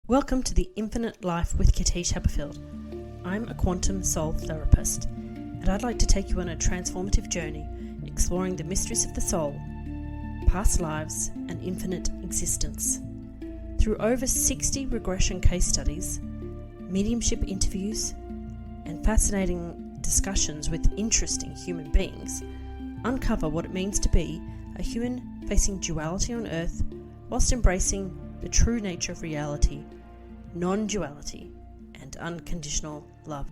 Welcome to the Infinite Life with Katische Haberfield. I'm a quantum soul therapist, and I'd like to take you on a transformative journey exploring the mysteries of the soul, past lives, and infinite existence. Through over 60 regression case studies, mediumship interviews, and fascinating discussions with interesting human beings, uncover what it means to be a human facing duality on Earth whilst embracing the true nature of reality, non-duality, and unconditional love.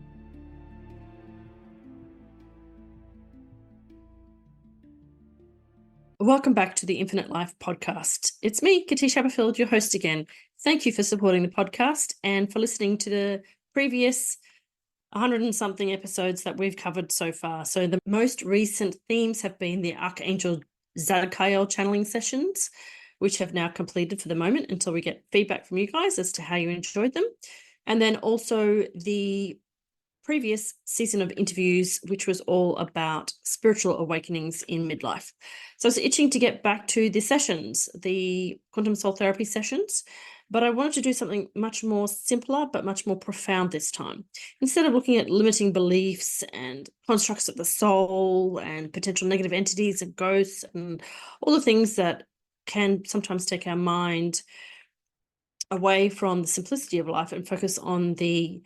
Welcome back to the Infinite Life podcast. It's me, Katische Haberfield, your host again. Thank you for supporting the podcast and for listening to the previous 100 and something episodes that we've covered so far. So the most recent themes have been the Archangel Zadkiel channeling sessions, which have now completed for the moment until we get feedback from you guys as to how you enjoyed them. And then also the previous season of interviews, which was all about spiritual awakenings in midlife. So I was itching to get back to the sessions, the quantum soul therapy sessions, but I wanted to do something much more simpler, but much more profound this time. Instead of looking at limiting beliefs and constructs of the soul and potential negative entities and ghosts and all the things that can sometimes take our mind away from the simplicity of life and focus on the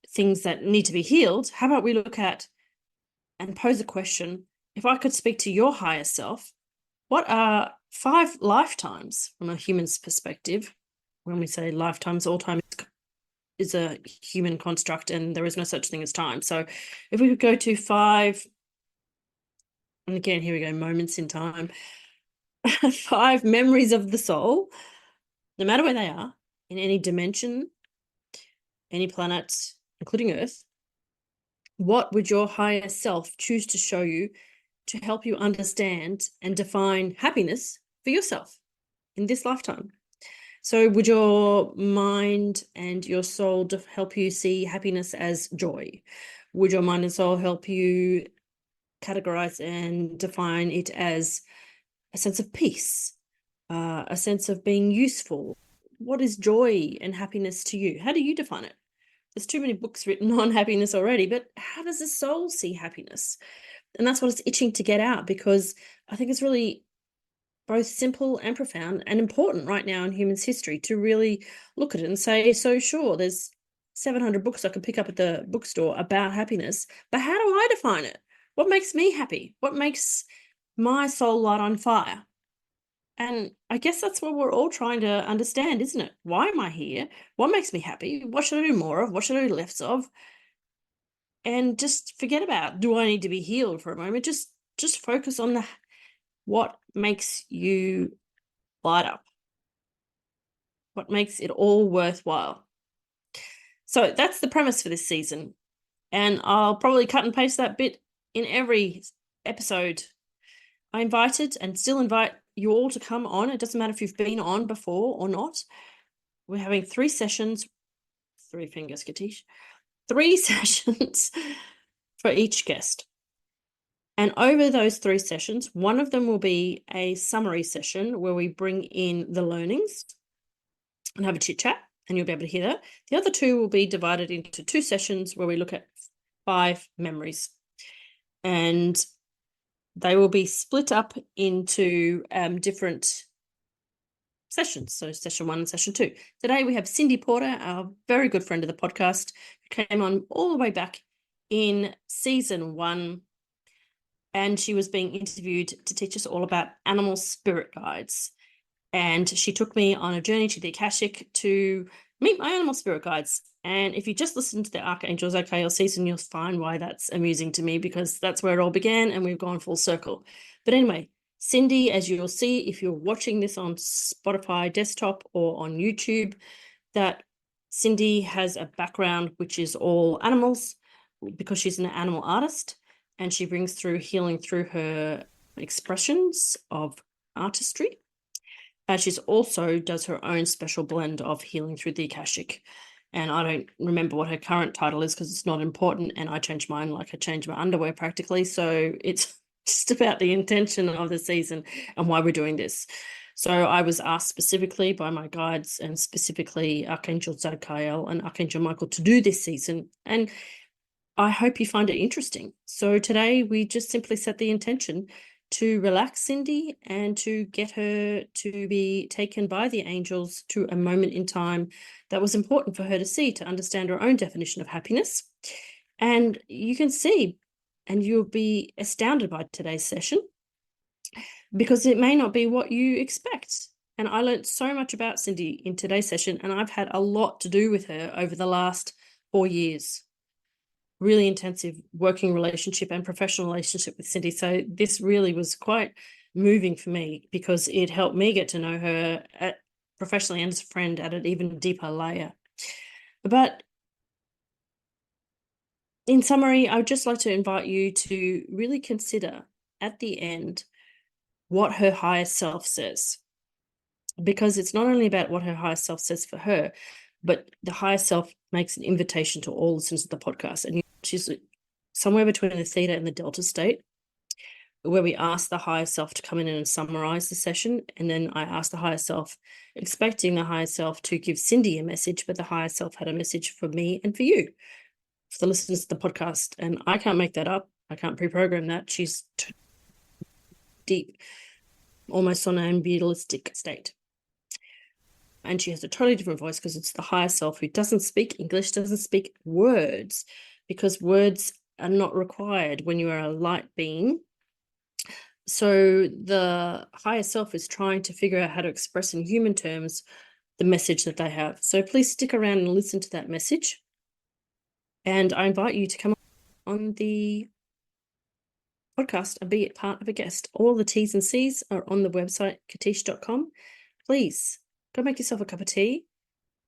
things that need to be healed, how about we look at and pose a question: if I could speak to your higher self, what are 5 lifetimes from a human's perspective? When we say lifetimes, all time is a human construct and there is no such thing as time. So if we could go to 5, and again, here we go, moments in time, 5 memories of the soul, no matter where they are, in any dimension, any planet, including Earth, what would your higher self choose to show you to help you understand and define happiness for yourself in this lifetime? So would your mind and your soul help you see happiness as joy? Would your mind and soul help you categorize and define it as a sense of peace, a sense of being useful? What is joy and happiness to you? How do you define it? There's too many books written on happiness already, but how does the soul see happiness? And that's what it's itching to get out, because I think it's really both simple and profound and important right now in humans' history to really look at it and say, so sure, there's 700 books I can pick up at the bookstore about happiness, but how do I define it? What makes me happy? What makes my soul light on fire? And I guess that's what we're all trying to understand, isn't it? Why am I here? What makes me happy? What should I do more of? What should I do less of? And just forget about, do I need to be healed for a moment? Just focus on what makes you light up. What makes it all worthwhile. So that's the premise for this season. And I'll probably cut and paste that bit in every episode. I invited and still invite you all to come on. It doesn't matter if you've been on before or not. We're having 3 sessions, 3 fingers, Katische, 3 sessions for each guest. And over those 3 sessions, one of them will be a summary session where we bring in the learnings and have a chit chat, and you'll be able to hear that. The other 2 will be divided into 2 sessions where we look at 5 memories. And they will be split up into different sessions. So session 1 and session 2. Today we have Cindy Porter, our very good friend of the podcast, who came on all the way back in season 1. And she was being interviewed to teach us all about animal spirit guides. And she took me on a journey to the Akashic to meet my animal spirit guides. And if you just listen to the Archangel Zadkiel season, you'll find why that's amusing to me, because that's where it all began and we've gone full circle. But anyway, Cindy, as you'll see, if you're watching this on Spotify desktop or on YouTube, that Cindy has a background which is all animals, because she's an animal artist, and she brings through healing through her expressions of artistry. She's also does her own special blend of healing through the Akashic. And I don't remember what her current title is because it's not important, and I changed mine like I changed my underwear practically. So it's just about the intention of the season and why we're doing this. So I was asked specifically by my guides and specifically Archangel Zadkiel and Archangel Michael to do this season. And I hope you find it interesting. So today we just simply set the intention to relax Cindy and to get her to be taken by the angels to a moment in time that was important for her to see, to understand her own definition of happiness. And you can see, and you'll be astounded by today's session, because it may not be what you expect. And I learned so much about Cindy in today's session, and I've had a lot to do with her over the last 4 years. Really intensive working relationship and professional relationship with Cindy. So this really was quite moving for me because it helped me get to know her professionally and as a friend at an even deeper layer. But in summary, I would just like to invite you to really consider at the end what her higher self says, because it's not only about what her higher self says for her, but the higher self makes an invitation to all listeners of the podcast. And she's somewhere between the theta and the delta state, where we ask the higher self to come in and summarize the session. And then I asked the higher self, expecting the higher self to give Cindy a message, but the higher self had a message for me and for you, for the listeners of the podcast. And I can't make that up. I can't pre-program that. She's deep, almost somnambulistic state. And she has a totally different voice because it's the higher self who doesn't speak English, doesn't speak words, because words are not required when you are a light being. So the higher self is trying to figure out how to express in human terms the message that they have. So please stick around and listen to that message. And I invite you to come on the podcast and be a part of a guest. All the T's and C's are on the website, katische.com. Please go make yourself a cup of tea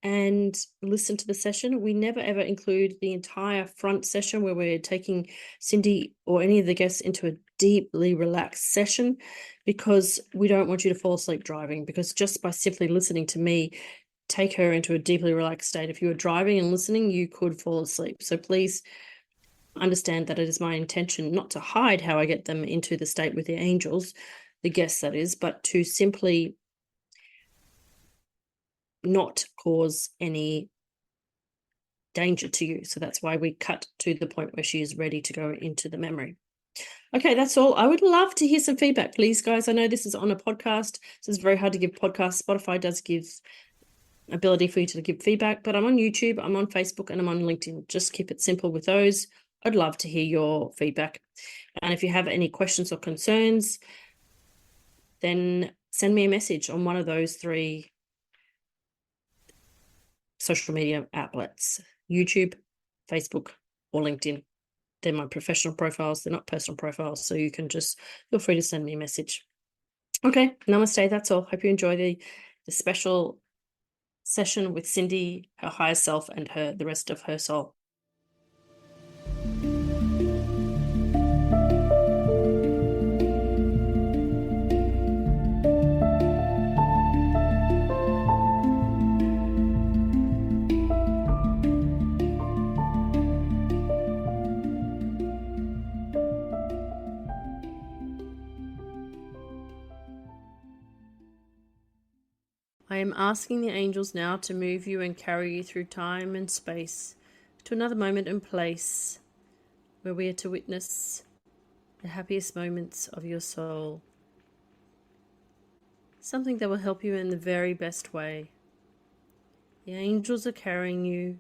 and listen to the session. We never ever include the entire front session where we're taking Cindy or any of the guests into a deeply relaxed session, because we don't want you to fall asleep driving, because just by simply listening to me take her into a deeply relaxed state, if you were driving and listening, you could fall asleep. So please understand that it is my intention not to hide how I get them into the state with the angels, the guests that is, but to simply not cause any danger to you. So that's why we cut to the point where she is ready to go into the memory. Okay, that's all. I would love to hear some feedback, please, guys. I know this is on a podcast, so it's very hard to give podcasts. Spotify does give ability for you to give feedback, but I'm on YouTube, I'm on Facebook, and I'm on LinkedIn. Just keep it simple with those. I'd love to hear your feedback. And if you have any questions or concerns, then send me a message on one of those 3 social media outlets: YouTube, Facebook, or LinkedIn. They're my professional profiles. They're not personal profiles. So you can just feel free to send me a message. Okay, namaste. That's all. Hope you enjoy the special session with Cindy, her higher self, and the rest of her soul. I am asking the angels now to move you and carry you through time and space to another moment and place where we are to witness the happiest moments of your soul. Something that will help you in the very best way. The angels are carrying you,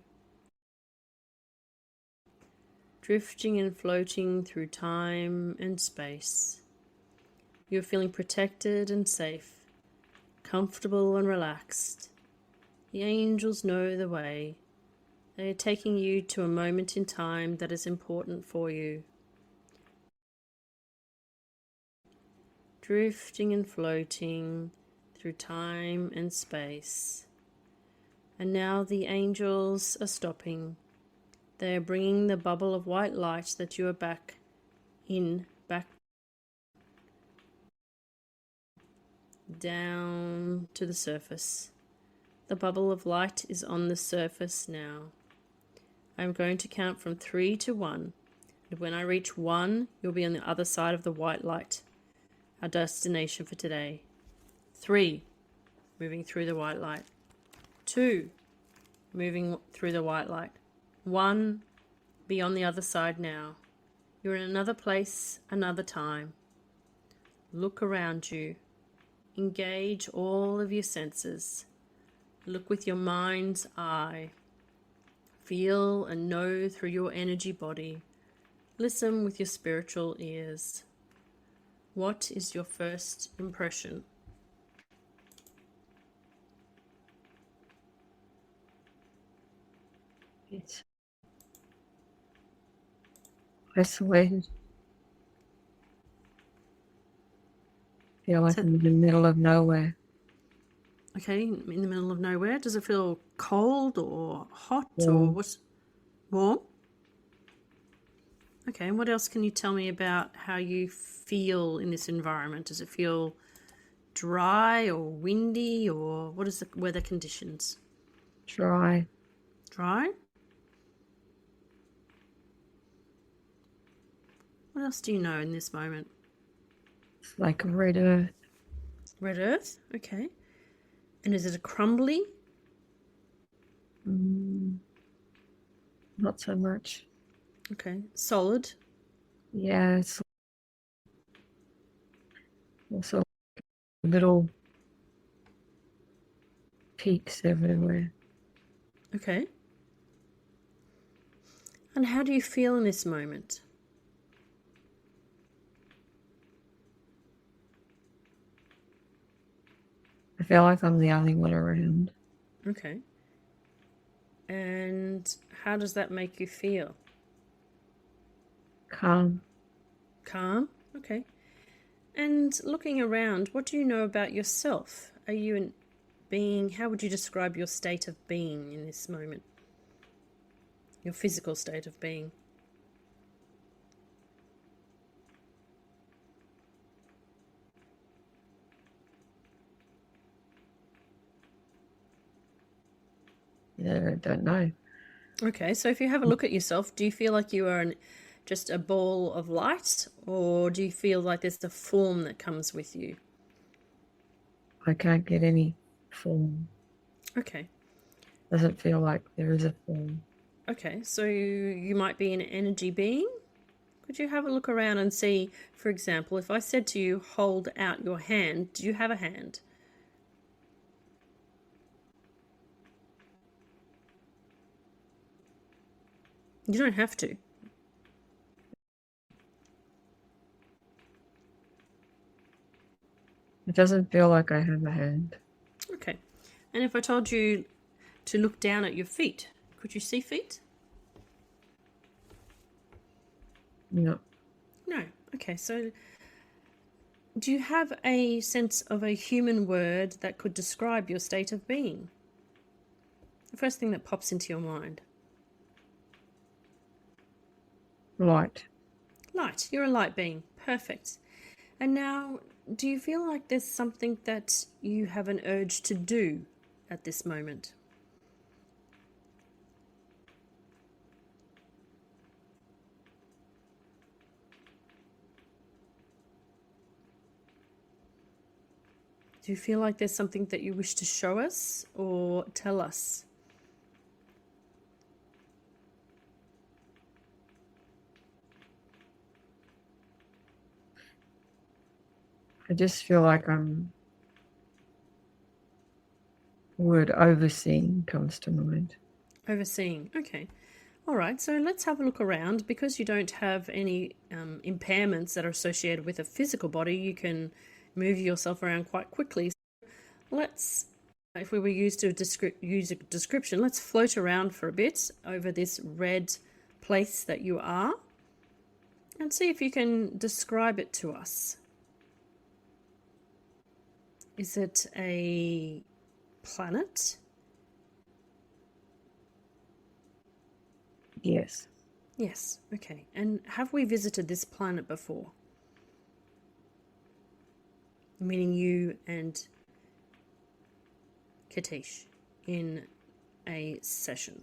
drifting and floating through time and space. You're feeling protected and safe, comfortable and relaxed. The angels know the way. They are taking you to a moment in time that is important for you. Drifting and floating through time and space. And now the angels are stopping. They are bringing the bubble of white light that you are back down to the surface. The bubble of light is on the surface now. I'm going to count from 3 to 1. And when I reach 1, you'll be on the other side of the white light, our destination for today. 3, moving through the white light. 2, moving through the white light. 1, be on the other side now. You're in another place, another time. Look around you. Engage all of your senses. Look with your mind's eye. Feel and know through your energy body. Listen with your spiritual ears. What is your first impression? It's isolated. Feel like I'm in the middle of nowhere. Okay, in the middle of nowhere. Does it feel cold or hot or Warm. what's warm? Okay, and what else can you tell me about how you feel in this environment? Does it feel dry or windy, or what is the weather conditions? Dry. Dry? What else do you know in this moment? It's like a red earth. Red earth? Okay. And is it a crumbly? Not so much. Okay. Solid? Yeah, it's also little peaks everywhere. Okay. And how do you feel in this moment? I feel like I'm the only one around. Okay. And how does that make you feel? Calm. Calm? Okay. And looking around, what do you know about yourself? Are you a being? How would you describe your state of being in this moment? Your physical state of being? Yeah, I don't know. Okay, so if you have a look at yourself, do you feel like you are just a ball of light, or do you feel like there's a form that comes with you? I can't get any form. Okay. Doesn't feel like there is a form. Okay, so you might be an energy being. Could you have a look around and see, for example, if I said to you, hold out your hand, do you have a hand? You don't have to. It doesn't feel like I have a hand. Okay. And if I told you to look down at your feet, could you see feet? No. No. Okay, so do you have a sense of a human word that could describe your state of being? The first thing that pops into your mind. Light. Light. You're a light being. Perfect. And now, do you feel like there's something that you have an urge to do at this moment? Do you feel like there's something that you wish to show us or tell us? I just feel like word overseeing comes to mind. Overseeing. Okay. All right, so let's have a look around. Because you don't have any impairments that are associated with a physical body, you can move yourself around quite quickly. Let's, if we were used to use a description, let's float around for a bit over this red place that you are and see if you can describe it to us. Is it a planet? Yes. Yes, okay. And have we visited this planet before? Meaning you and Katische in a session.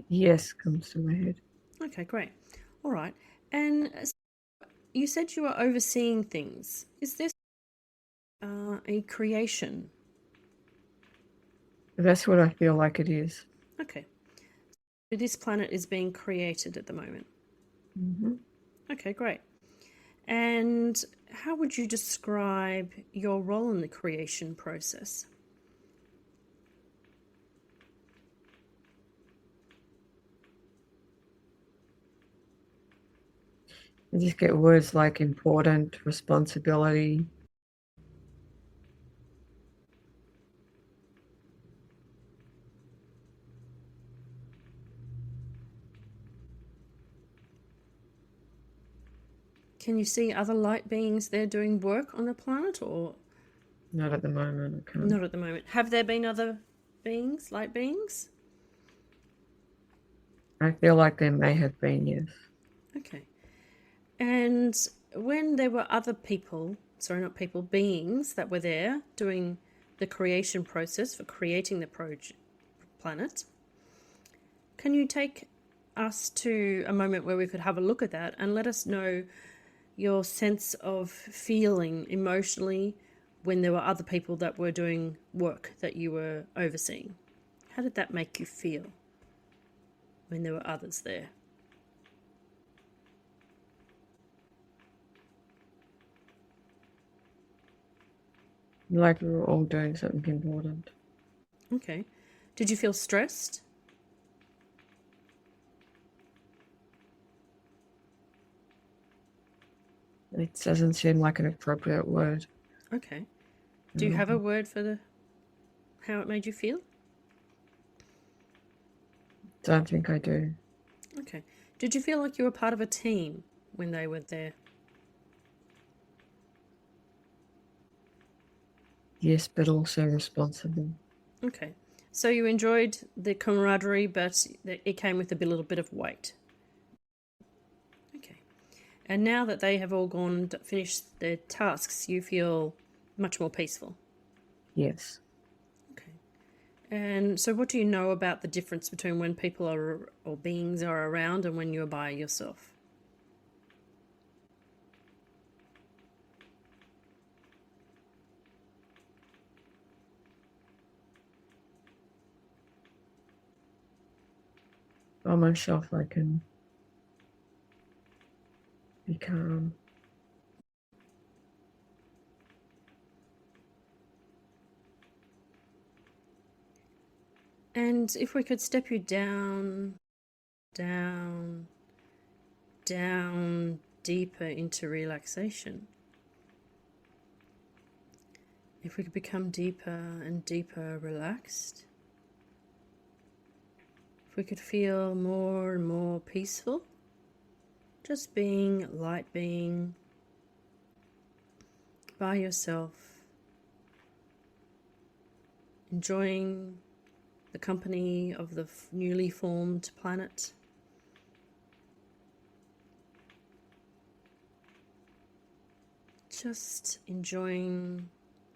Yes comes to my head. Okay, great. All right. And you said you were overseeing things. Is this a creation? That's what I feel like it is. Okay. So this planet is being created at the moment. Mm-hmm. Okay, great. And how would you describe your role in the creation process? I just get words like important, responsibility. Can you see other light beings there doing work on the planet, or Not at the moment. I can't. not at the moment? Have there been other beings, light beings? I feel like there may have been, yes. Okay. And when there were other people, sorry, not people, beings that were there doing the creation process for creating the planet, can you take us to a moment where we could have a look at that and let us know your sense of feeling emotionally when there were other people that were doing work that you were overseeing? How did that make you feel when there were others there? Like we were all doing something important. Okay. Did you feel stressed? It doesn't seem like an appropriate word. Okay. Do you have a word for how it made you feel? Don't think I do. Okay. Did you feel like you were part of a team when they were there? Yes, but also responsible. Okay. So you enjoyed the camaraderie, but it came with a little bit of weight. Okay. And now that they have all gone to finish their tasks, you feel much more peaceful. Yes. Okay. And so what do you know about the difference between when people are or beings are around and when you're by yourself? By myself, I can be calm. And if we could step you down, down, down, deeper into relaxation. If we could become deeper and deeper relaxed. If we could feel more and more peaceful. Just being light being by yourself. Enjoying the company of the newly formed planet. Just enjoying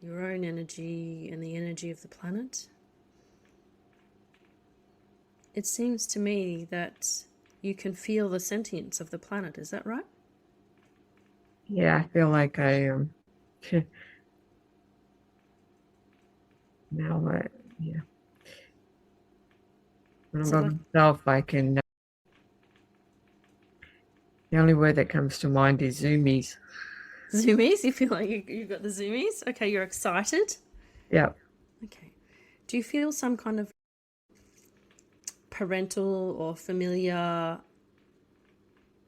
your own energy and the energy of the planet. It seems to me that you can feel the sentience of the planet. Is that right? Yeah, I feel like I now yeah. When I'm by myself, I can. The only word that comes to mind is zoomies. Zoomies? You feel like you've got the zoomies? Okay, you're excited? Yeah. Okay. Do you feel some kind of parental or familiar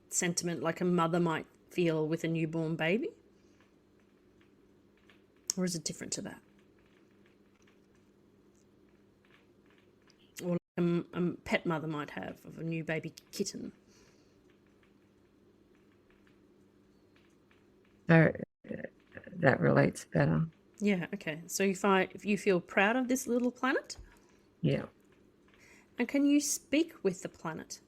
sentiment like a mother might feel with a newborn baby? Or is it different to that? Or like a pet mother might have of a new baby kitten? So that relates better. Yeah, okay. So if you feel proud of this little planet? Yeah. And can you speak with the planet?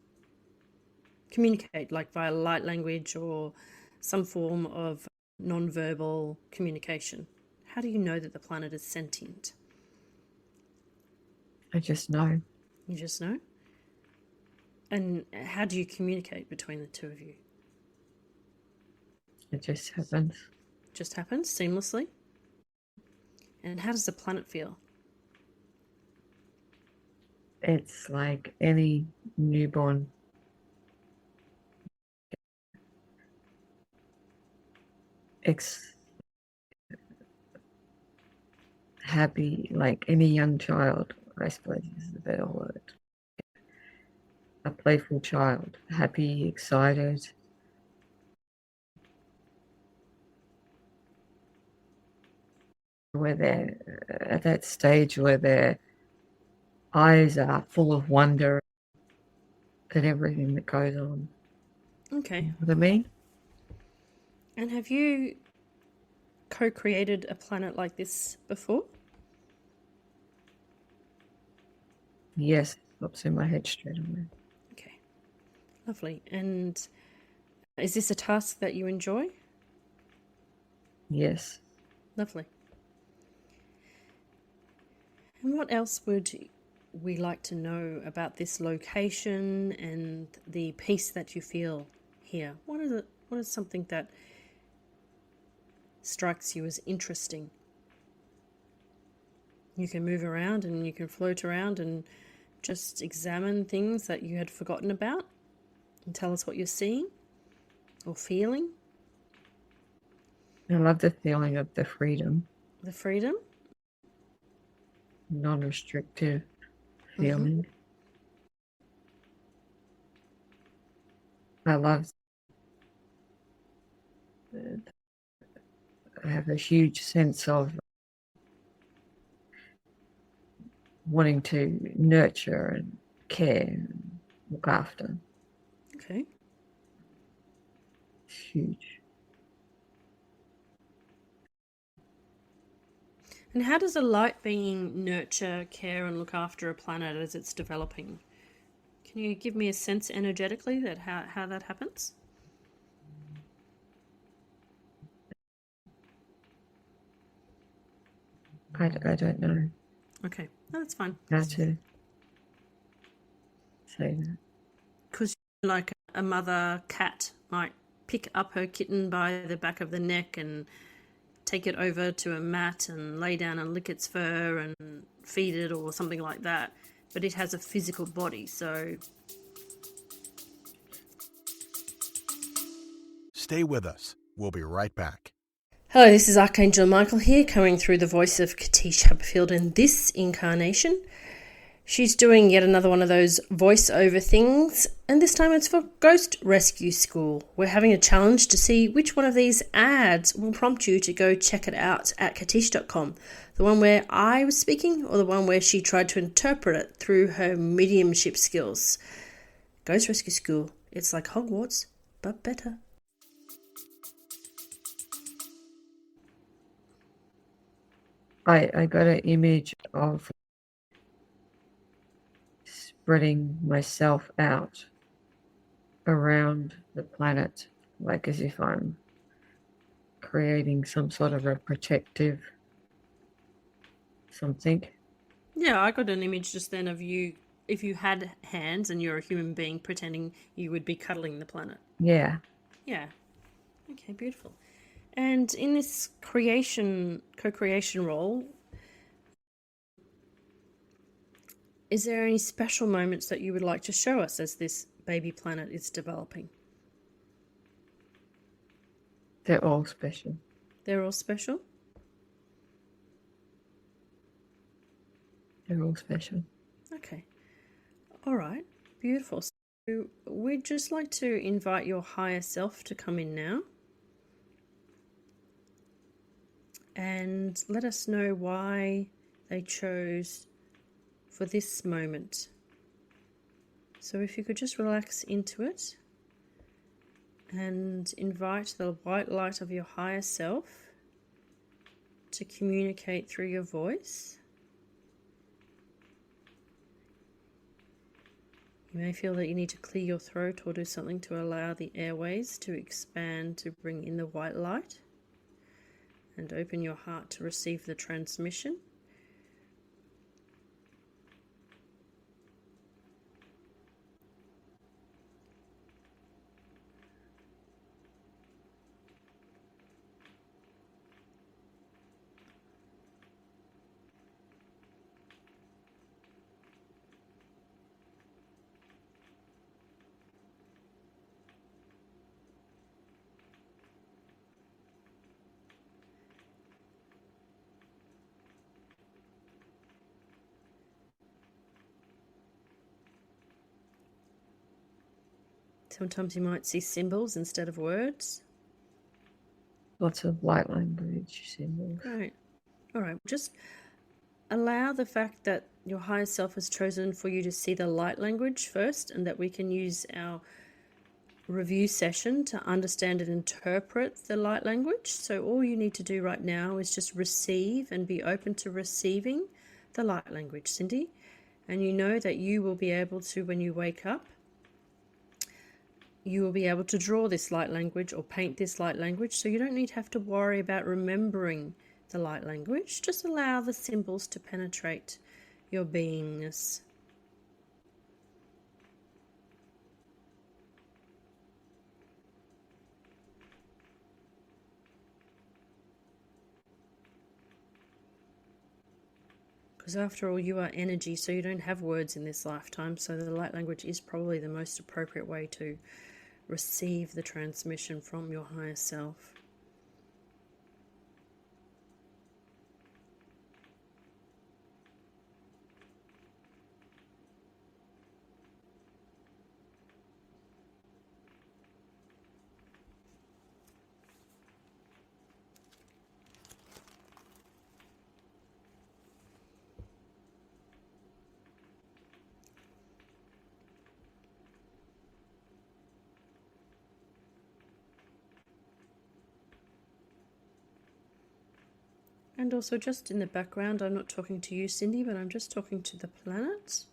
Communicate like via light language or some form of non-verbal communication? How do you know that the planet is sentient? I just know. You just know? And how do you communicate between the two of you? It just happens. Just happens seamlessly. And how does the planet feel? It's like any newborn. Happy, like any young child, I suppose is the better word. A playful child, happy, excited. Where they're at that stage where their eyes are full of wonder at everything that goes on. Okay. You know what I mean? And have you co-created a planet like this before? Yes, pops in my head straight away. Okay. Lovely. And is this a task that you enjoy? Yes. Lovely. And what else would we like to know about this location and the peace that you feel here? What is something that strikes you as interesting? You can move around and you can float around and just examine things that you had forgotten about and tell us what you're seeing or feeling. I love the feeling of the freedom, The freedom. non-restrictive feeling. I love I have a huge sense of wanting to nurture and care and look after. Okay. It's huge. And how does a light being nurture, care, and look after a planet as it's developing? Can you give me a sense energetically that how that happens? I don't know Okay, no, that's fine. how to say that. Because like a mother cat might pick up her kitten by the back of the neck and take it over to a mat and lay down and lick its fur and feed it or something like that. But it has a physical body, so... Stay with us. We'll be right back. Hello, this is Archangel Michael here, coming through the voice of Katische Haberfield in this incarnation. She's doing yet another one of those voiceover things, and this time it's for Ghost Rescue School. We're having a challenge to see which one of these ads will prompt you to go check it out at katische.com. The one where I was speaking, or the one where she tried to interpret it through her mediumship skills. Ghost Rescue School. It's like Hogwarts, but better. I got an image of spreading myself out around the planet, like as if I'm creating some sort of a protective something. Yeah, I got an image just then of you, if you had hands and you're a human being, pretending you would be cuddling the planet. Yeah. Yeah. Okay, beautiful. And in this co-creation role, is there any special moments that you would like to show us as this baby planet is developing? They're all special. They're all special? They're all special. Okay. All right. Beautiful. So we'd just like to invite your higher self to come in now and let us know why they chose for this moment. So if you could just relax into it and invite the white light of your higher self to communicate through your voice. You may feel that you need to clear your throat or do something to allow the airways to expand to bring in the white light, and open your heart to receive the transmission. Sometimes you might see symbols instead of words. Lots of light language symbols. Right. All right. Just allow the fact that your higher self has chosen for you to see the light language first, and that we can use our review session to understand and interpret the light language. So all you need to do right now is just receive and be open to receiving the light language, Cindy. And you know that you will be able to, when you wake up, you will be able to draw this light language or paint this light language. So you don't need to have to worry about remembering the light language. Just allow the symbols to penetrate your beingness. Because after all, you are energy, so you don't have words in this lifetime. So the light language is probably the most appropriate way to receive the transmission from your higher self. And also, just in the background, I'm not talking to you, Cindy, but I'm just talking to the planet.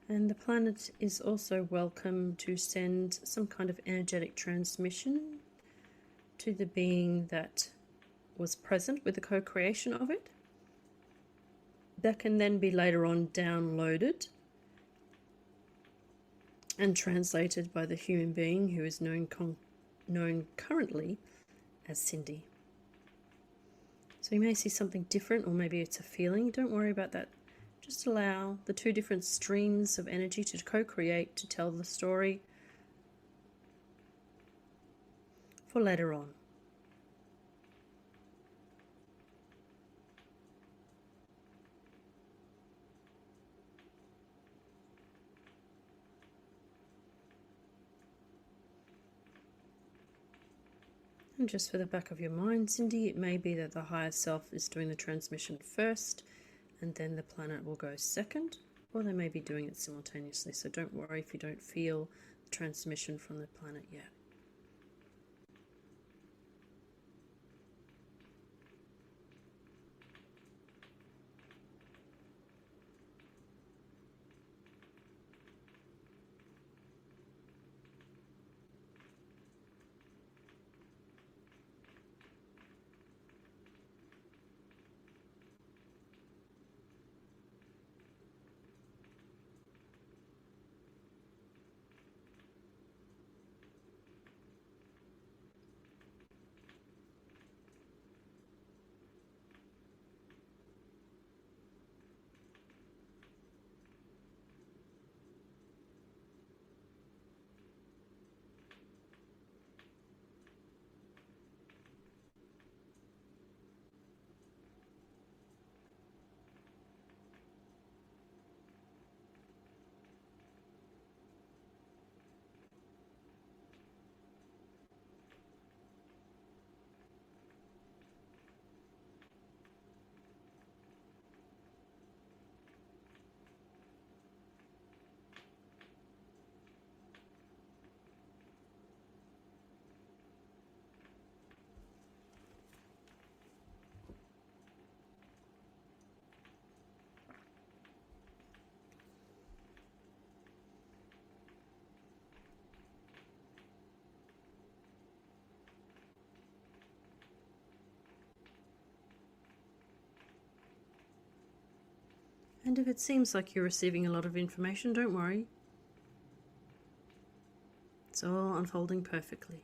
And the planet is also welcome to send some kind of energetic transmission to the being that was present with the co-creation of it. That can then be later on downloaded and translated by the human being who is known currently as Cindy. So you may see something different, or maybe it's a feeling. Don't worry about that. Just allow the two different streams of energy to co-create, to tell the story for later on. And just for the back of your mind, Cindy, it may be that the higher self is doing the transmission first, and then the planet will go second, or they may be doing it simultaneously. So don't worry if you don't feel the transmission from the planet yet. And if it seems like you're receiving a lot of information, don't worry. It's all unfolding perfectly.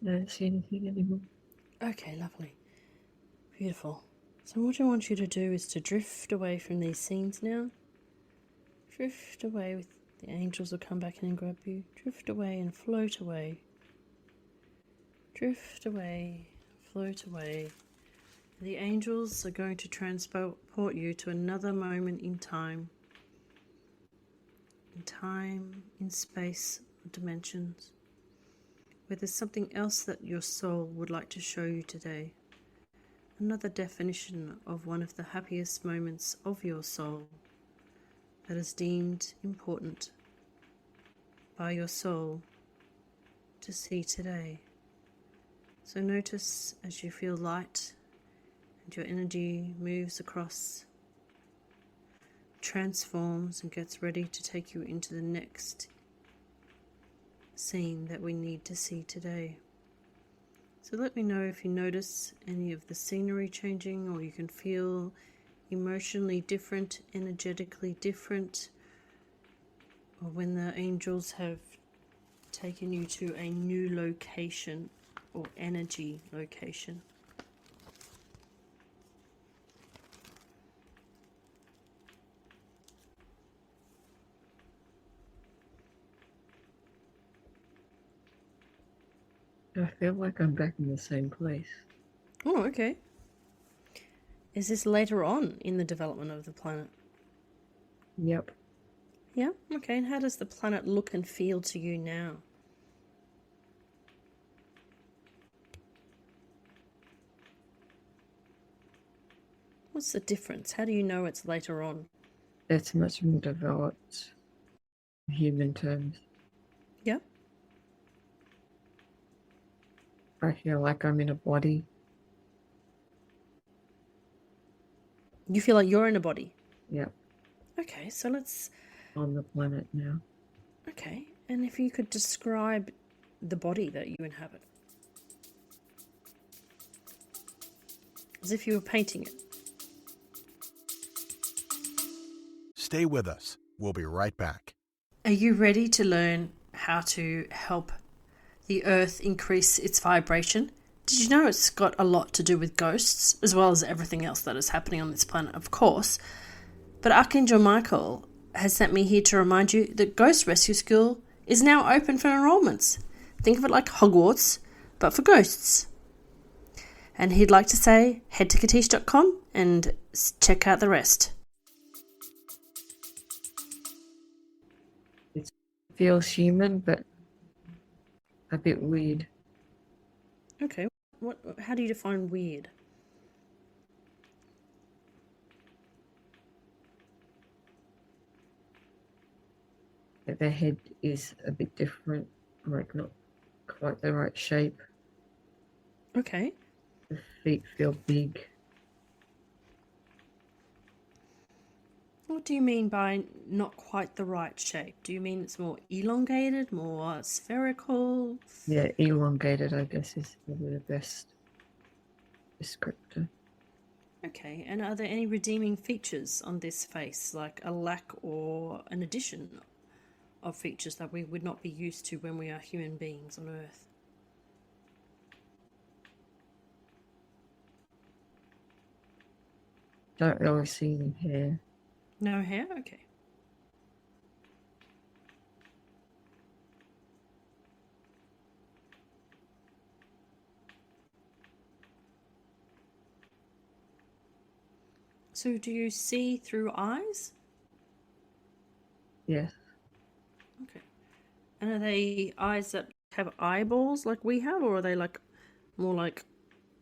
I don't see anything anymore. Okay, lovely. Beautiful. So what I want you to do is to drift away from these scenes now. Drift away with the angels will come back in and grab you. Drift away and float away. Drift away, float away. The angels are going to transport you to another moment in time, in space, dimensions, where there's something else that your soul would like to show you today. Another definition of one of the happiest moments of your soul that is deemed important by your soul to see today. So notice as you feel light and your energy moves across, transforms and gets ready to take you into the next scene that we need to see today. So let me know if you notice any of the scenery changing, or you can feel emotionally different, energetically different, or when the angels have taken you to a new location or energy location. I feel like I'm back in the same place. Oh, okay. Is this later on in the development of the planet? Yep. Yeah, okay. And how does the planet look and feel to you now? What's the difference? How do you know it's later on? It's much more developed in human terms. Yeah. I feel like I'm in a body. You feel like you're in a body? Yep. Okay, so let's... On the planet now. Okay, and if you could describe the body that you inhabit. As if you were painting it. Stay with us. We'll be right back. Are you ready to learn how to help the earth increase its vibration? Did you know it's got a lot to do with ghosts, as well as everything else that is happening on this planet, of course? But Archangel Michael has sent me here to remind you that Ghost Rescue School is now open for enrollments. Think of it like Hogwarts, but for ghosts. And he'd like to say, head to Katische.com and check out the rest. It feels human, but a bit weird. Okay, how do you define weird? The head is a bit different, like not quite the right shape. Okay. The feet feel big. What do you mean by not quite the right shape? Do you mean it's more elongated, more spherical? Yeah, elongated, I guess, is probably the best descriptor. Okay, and are there any redeeming features on this face, like a lack or an addition of features that we would not be used to when we are human beings on Earth? Don't really see any hair. No hair? Okay. So do you see through eyes? Yes. Okay. And are they eyes that have eyeballs like we have, or are they like more like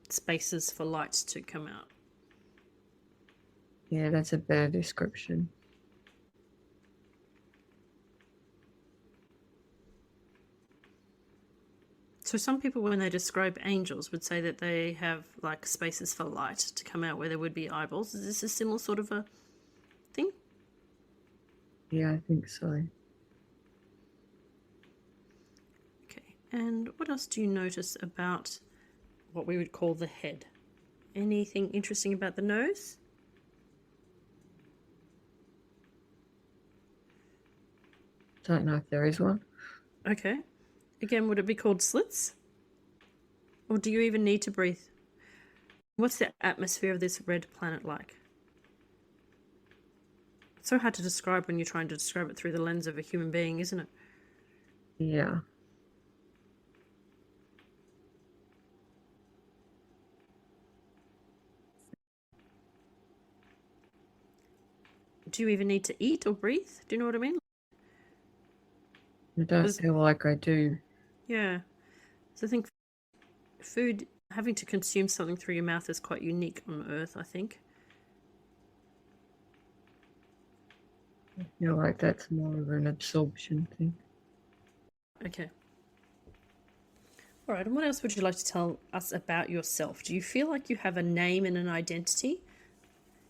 spaces for light to come out? Yeah, that's a better description. So some people, when they describe angels, would say that they have like spaces for light to come out where there would be eyeballs. Is this a similar sort of a thing? Yeah, I think so. Okay. And what else do you notice about what we would call the head? Anything interesting about the nose? Don't know if there is one. Okay. Again, would it be called slits? Or do you even need to breathe? What's the atmosphere of this red planet like? It's so hard to describe when you're trying to describe it through the lens of a human being, isn't it? Yeah. Do you even need to eat or breathe? Do you know what I mean? I don't feel like I do. Yeah. So I think food, having to consume something through your mouth is quite unique on Earth, I think. I feel like that's more of an absorption thing. Okay. All right, and what else would you like to tell us about yourself? Do you feel like you have a name and an identity?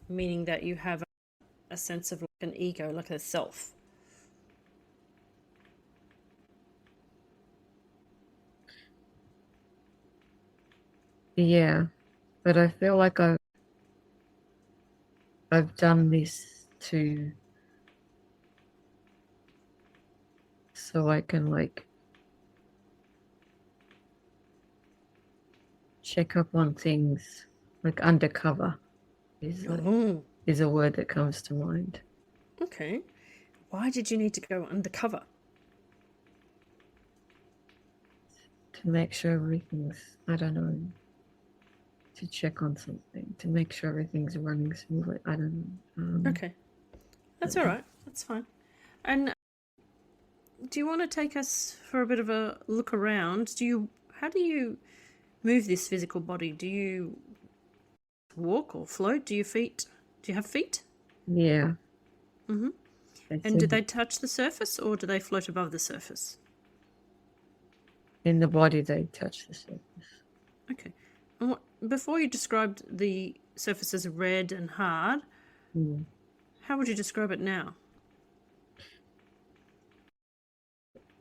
Meaning that you have a sense of like an ego, like a self? Yeah, but I feel like I've done this so I can like check up on things, like undercover Oh, is a word that comes to mind. okay. Why did you need to go undercover? To make sure everything's, I don't know, to check on something, to make sure everything's running smoothly. I don't know. Okay. That's all right. That's fine. And do you want to take us for a bit of a look around? How do you move this physical body? Do you walk or float? Do you have feet? Yeah. Mm-hmm. And do they touch the surface or do they float above the surface? In the body, they touch the surface. Okay. And before you described the surface as red and hard, how would you describe it now?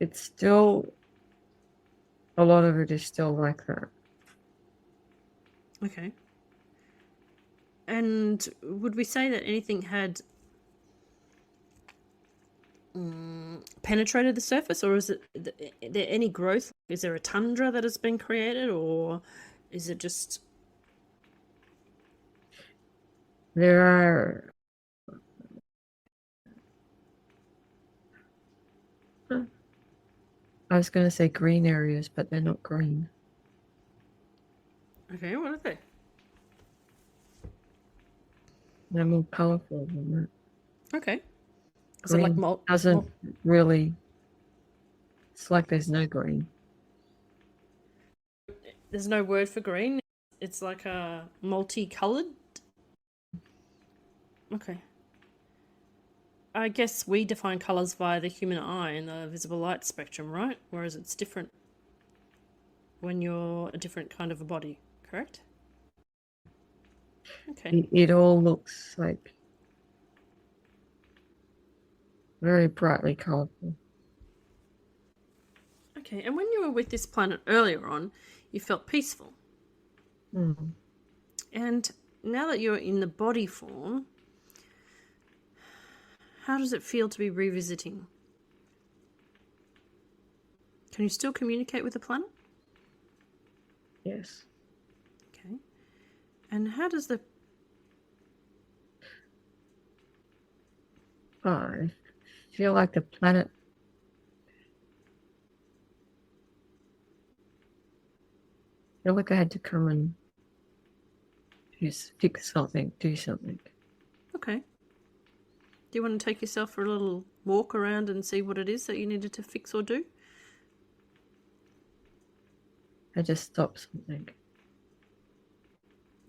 It's still, a lot of it is still like that. Okay. And would we say that anything had penetrated the surface, or is there any growth? Is there a tundra that has been created, or is it just... There are, I was going to say green areas, but they're not green. Okay, what are they? They're more colorful than that. Okay. Is Green it like doesn't really, it's like there's no green. There's no word for green. It's like a multicolored. Okay. I guess we define colors via the human eye and the visible light spectrum, right? Whereas it's different when you're a different kind of a body, correct? Okay. It all looks like very brightly colorful. Okay, and when you were with this planet earlier on, you felt peaceful. And now that you're in the body form, how does it feel to be revisiting? Can you still communicate with the planet? Yes. Okay. And how does the... I feel like the planet, I feel like I had to come and just fix something, do something. Okay. Do you want to take yourself for a little walk around and see what it is that you needed to fix or do? I just stopped something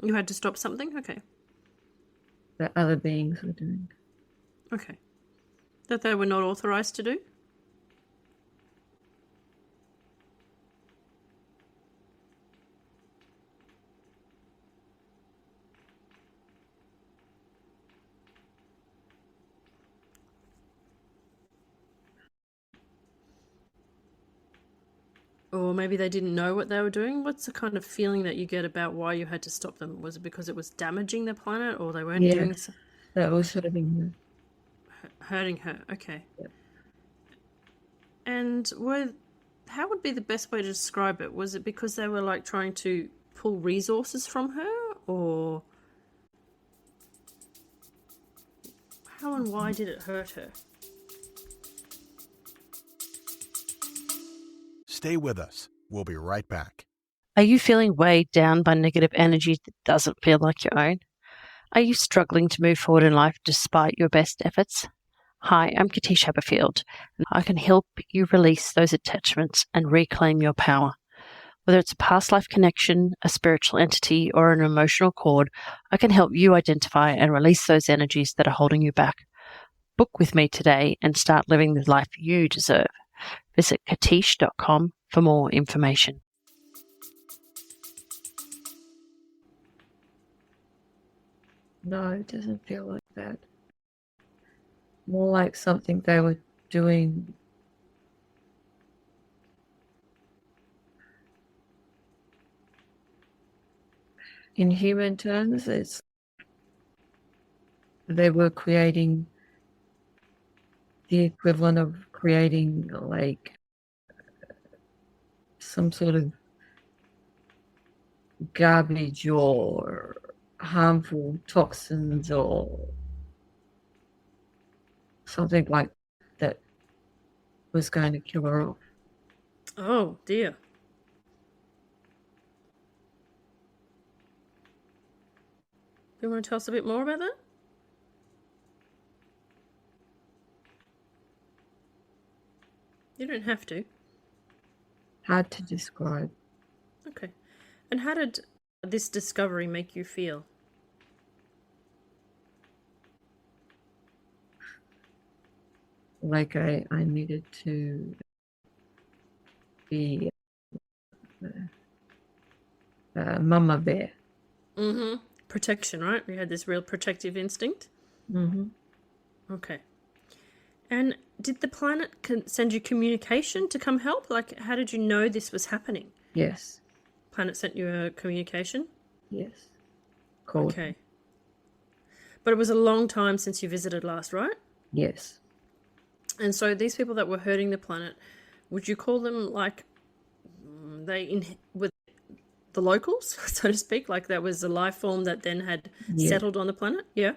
You had to stop something? Okay. that other beings were doing. Okay. That they were not authorized to do? Or maybe they didn't know what they were doing? What's the kind of feeling that you get about why you had to stop them? Was it because it was damaging the planet, or they weren't doing so? That was hurting Hurting her? Okay. Yep. And were how would be the best way to describe it? Was it because they were like trying to pull resources from her, or how and why did it hurt her? Stay with us. We'll be right back. Are you feeling weighed down by negative energy that doesn't feel like your own? Are you struggling to move forward in life despite your best efforts? Hi, I'm Katische Haberfield, and I can help you release those attachments and reclaim your power. Whether it's a past life connection, a spiritual entity, or an emotional cord, I can help you identify and release those energies that are holding you back. Book with me today and start living the life you deserve. Visit katische.com for more information. No, it doesn't feel like that. More like something they were doing in human terms. It's they were creating the equivalent of creating like some sort of garbage or harmful toxins or something like that was going to kill her off. Oh dear. You want to tell us a bit more about that? You don't have to. Hard to describe. Okay. And how did this discovery make you feel? Like I needed to be mama bear. Mm-hmm. Protection, right? We had this real protective instinct. Mm-hmm. Okay. And did the planet send you communication to come help? Like, how did you know this was happening? Yes. Planet sent you a communication? Yes. Cold. Okay. But it was a long time since you visited last, right? Yes. And so these people that were hurting the planet, would you call them like were the locals, so to speak? Like that was a life form that then had settled on the planet? Yeah.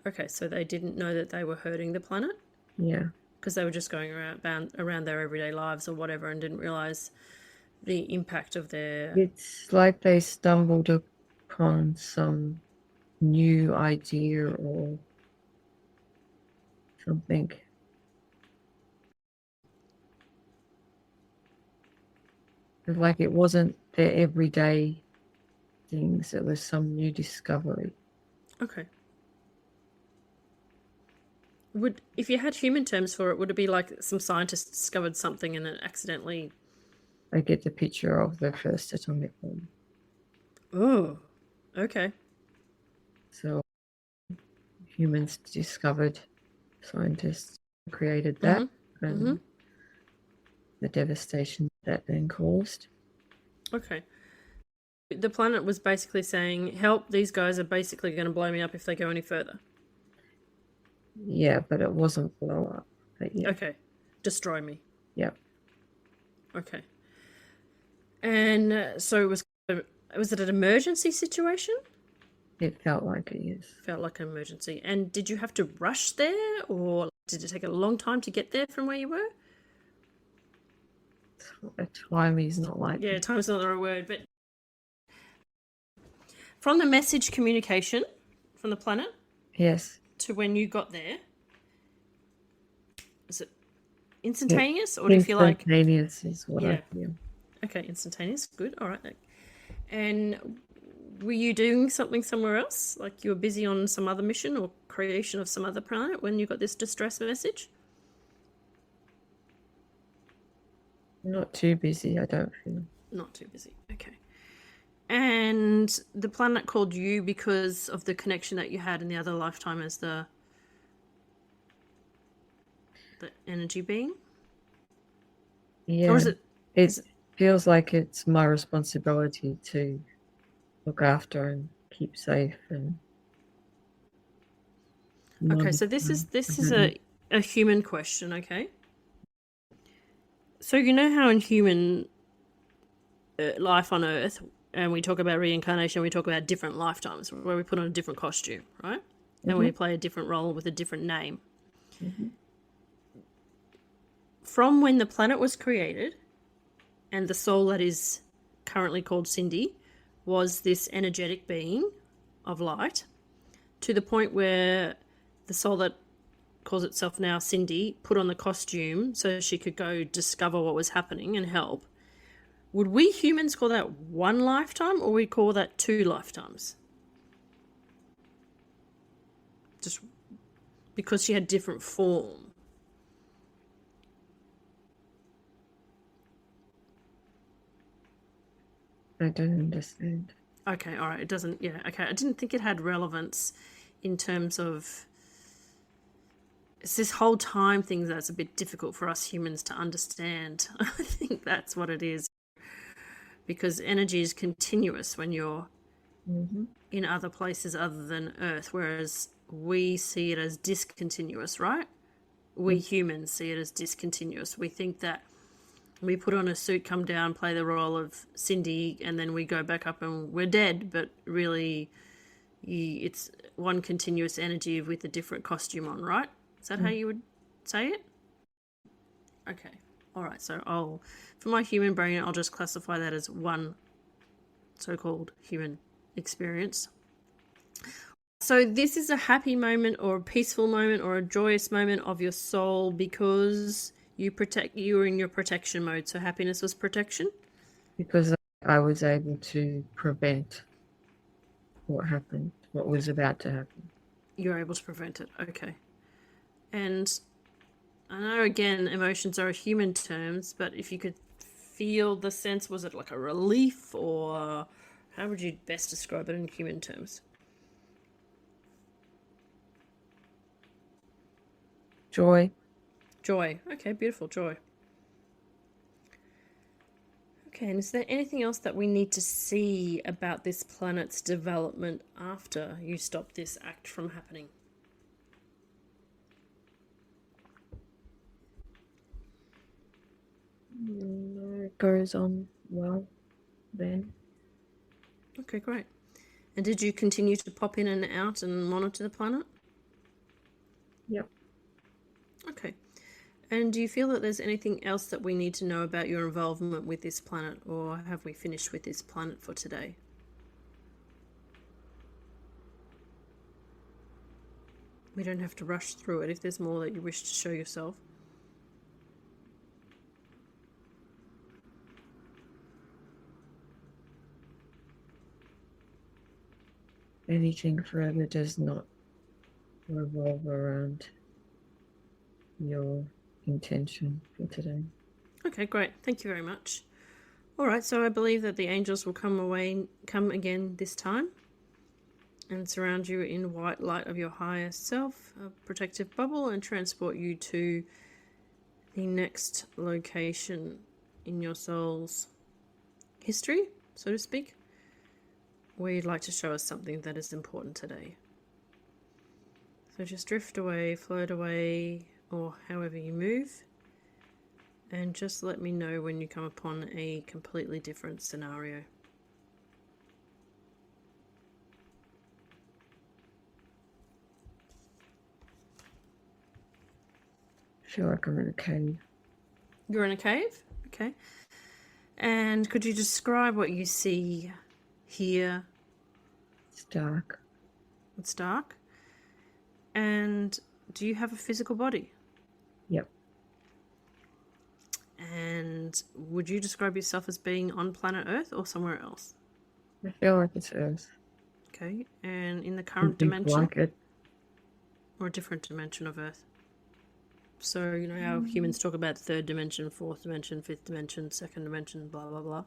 Okay, so they didn't know that they were hurting the planet? Yeah. Because they were just going around their everyday lives or whatever and didn't realize the impact of their... It's like they stumbled upon some new idea or something. Like it wasn't their everyday things. It was some new discovery. Okay. If you had human terms for it, would it be like some scientist discovered something and it accidentally... I get the picture of the first atomic bomb. Oh, okay. So humans discovered, scientists created that, and the devastation that then caused. Okay. The planet was basically saying, help, these guys are basically going to blow me up if they go any further. Yeah, but it wasn't blow up. But yeah. Okay. Destroy me. Yep. Okay. And so was it an emergency situation? It felt like it, yes. Felt like an emergency. And did you have to rush there, or did it take a long time to get there from where you were? Time is not like... Yeah, time's not the right word, but... From the message communication from the planet... Yes. ...to when you got there, is it instantaneous, or do you feel like... Instantaneous is what I feel. Okay, instantaneous, good, all right. And were you doing something somewhere else? Like you were busy on some other mission or creation of some other planet when you got this distress message? Not too busy, I don't feel. Not too busy, okay. And the planet called you because of the connection that you had in the other lifetime as the energy being? Yeah, or is it feels like it's my responsibility to look after and keep safe and... Okay, so this is a human question, okay? So you know how in human life on Earth, and we talk about reincarnation, we talk about different lifetimes where we put on a different costume, right? And we play a different role with a different name. From when the planet was created, and the soul that is currently called Cindy was this energetic being of light, to the point where the soul that calls itself now Cindy put on the costume so she could go discover what was happening and help. Would we humans call that one lifetime, or we call that 2 lifetimes? Just because she had different form. I don't understand. Okay, all right. It doesn't, yeah, okay. I didn't think it had relevance in terms of. It's this whole time thing that's a bit difficult for us humans to understand. I think that's what it is. Because energy is continuous when you're in other places other than Earth, whereas we see it as discontinuous, right? We humans see it as discontinuous. We think that we put on a suit, come down, play the role of Cindy, and then we go back up and we're dead. But really, it's one continuous energy with a different costume on, right? Is that how you would say it? Okay. All right. So for my human brain, I'll just classify that as one so-called human experience. So this is a happy moment or a peaceful moment or a joyous moment of your soul because you were in your protection mode. So happiness was protection? Because I was able to prevent what happened, what was about to happen. You were able to prevent it. Okay. And I know, again, emotions are human terms, but if you could feel the sense, was it like a relief, or how would you best describe it in human terms? Joy. Joy. Okay, beautiful. Joy. Okay, and is there anything else that we need to see about this planet's development after you stop this act from happening? No, it goes on well then. Okay, great. And did you continue to pop in and out and monitor the planet? Yep. Okay. And do you feel that there's anything else that we need to know about your involvement with this planet, or have we finished with this planet for today? We don't have to rush through it if there's more that you wish to show yourself. Anything further does not revolve around your intention for today. Okay, great. Thank you very much. All right, so I believe that the angels will come again this time and surround you in white light of your higher self, a protective bubble, and transport you to the next location in your soul's history, so to speak, where you'd like to show us something that is important today. So just drift away, float away, or however you move, and just let me know when you come upon a completely different scenario. I feel like I'm in a cave. You're in a cave? Okay. And could you describe what you see here? It's dark. It's dark. And do you have a physical body? Yep. And would you describe yourself as being on planet Earth or somewhere else? I feel like it's Earth. Okay. And in the current Something dimension? like it. Or a different dimension of Earth? So, you know how humans talk about third dimension, fourth dimension, fifth dimension, second dimension, blah, blah, blah.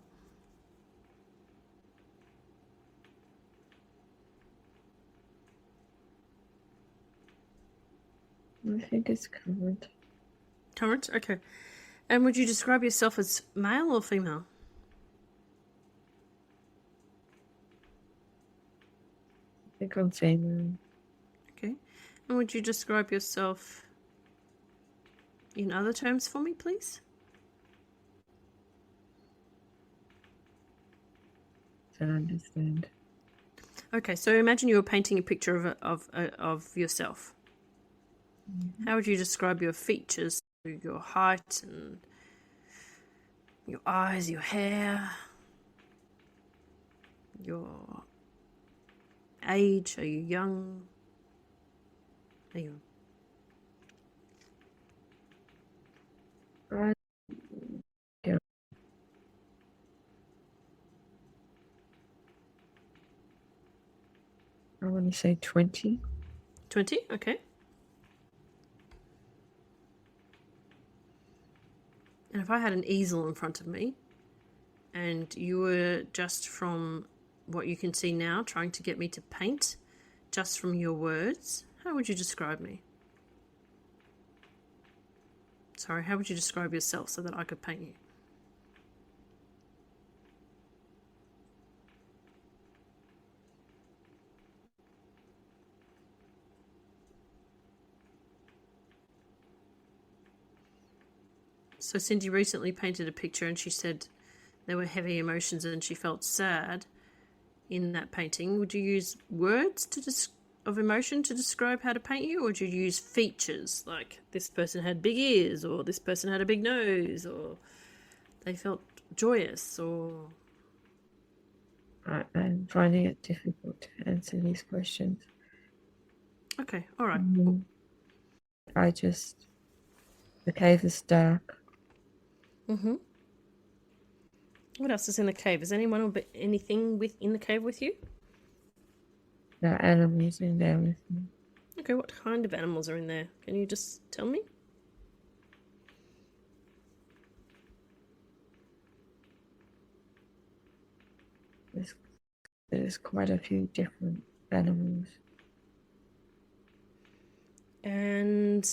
I think it's current. Current? Okay. And would you describe yourself as male or female? I think I'm female. Okay. And would you describe yourself in other terms for me, please? and understand. Okay, so imagine you were painting a picture of yourself. How would you describe your features, your height and your eyes, your hair, your age? Are you young? Are you... I, yeah, I want to say 20. 20? Okay. And if I had an easel in front of me and you were just from what you can see now trying to get me to paint just from your words, how would you describe me? Sorry, how would you describe yourself so that I could paint you? So Cindy recently painted a picture and she said there were heavy emotions and she felt sad in that painting. Would you use words of emotion to describe how to paint you, or would you use features like this person had big ears, or this person had a big nose, or they felt joyous, or... I'm finding it difficult to answer these questions. Okay, all right. The cave is dark. Mm-hmm. What else is in the cave? Is anyone or anything in the cave with you? There are animals in there with me. Okay, what kind of animals are in there? Can you just tell me? There's quite a few different animals. And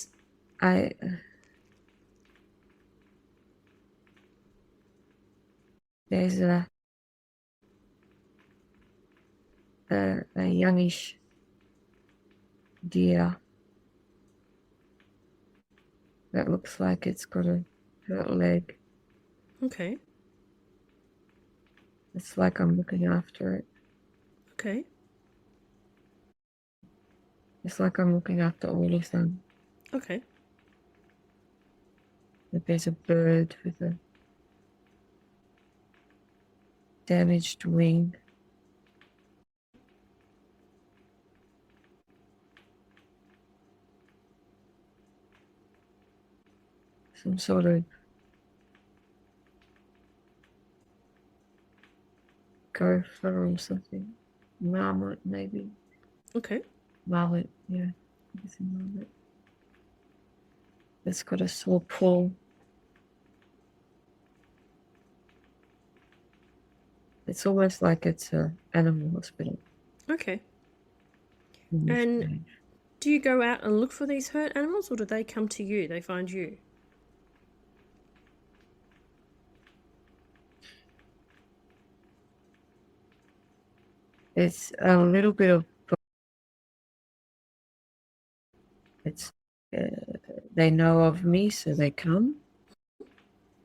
there's a youngish deer that looks like it's got a hurt leg. okay, It's like I'm looking after it. okay, It's like I'm looking after all of them. okay. But there's a bird with a damaged wing. Some sort of gopher or something. Marmot, maybe. Okay. Marmot, yeah. It's a marmot. It's got a sore paw. It's almost like it's an animal hospital. Okay. in this And cave. do you go out and look for these hurt animals, or do they come to you? They find you? It's a little bit of it's they know of me, so they come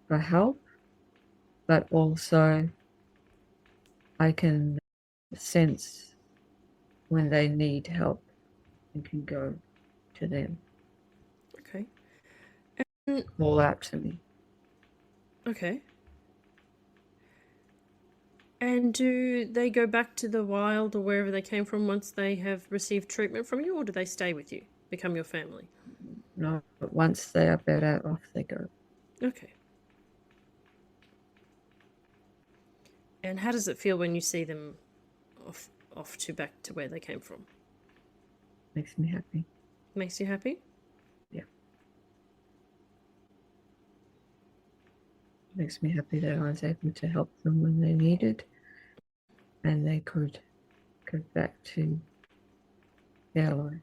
for help, but also I can sense when they need help and can go to them. Okay. Call out to me. Okay. And do they go back to the wild or wherever they came from once they have received treatment from you, or do they stay with you, become your family? No, but once they are better, off they go. Okay. And how does it feel when you see them off to back to where they came from? Makes me happy. Makes you happy? Yeah. Makes me happy that I was able to help them when they needed, and they could go back to their life.